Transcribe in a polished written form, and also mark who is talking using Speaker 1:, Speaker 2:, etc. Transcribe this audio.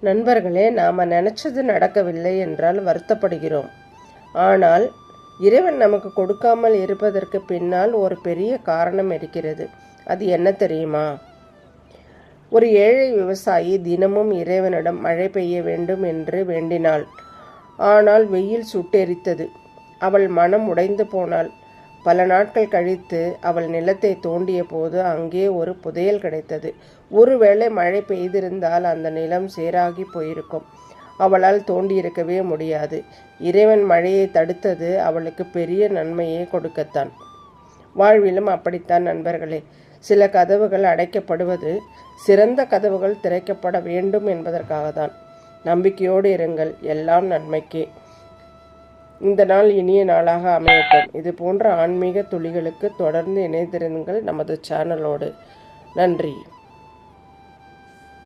Speaker 1: நண்பர்களே, நாம் நினச்சது நடக்கவில்லை என்றால் வருத்தப்படுகிறோம். ஆனால் இறைவன் நமக்கு கொடுக்காமல் இருப்பதற்கு பின்னால் ஒரு பெரிய காரணம் இருக்கிறது. அது என்ன தெரியுமா? ஒரு ஏழை விவசாயி தினமும் இறைவனிடம் மழை பெய்ய வேண்டும் என்று வேண்டினாள். ஆனால் வெயில் சுட்டெரித்தது. அவள் மனம் உடைந்து போனாள். பல நாட்கள் கழித்து அவள் நிலத்தை தோண்டிய போது அங்கே ஒரு புதையல் கிடைத்தது. ஒருவேளை மழை பெய்திருந்தால் அந்த நிலம் சேராகி போயிருக்கும். அவளால் தோண்டியிருக்கவே முடியாது. இறைவன் மழையை தடுத்தது அவளுக்கு பெரிய நன்மையை கொடுக்கத்தான். வாழ்விலும் அப்படித்தான் நண்பர்களே. சில கதவுகள் அடைக்கப்படுவது சிறந்த கதவுகள் திறக்கப்பட வேண்டும் என்பதற்காகத்தான். நம்பிக்கையோடு இருங்கள், எல்லாம் நன்மைக்கே. இந்த நாள் இனிய நாளாக அமையட்டும். இது போன்ற ஆன்மீக துளிகளுக்கு தொடர்ந்து இணைந்திருங்கள் நமது சேனலோடு. நன்றி.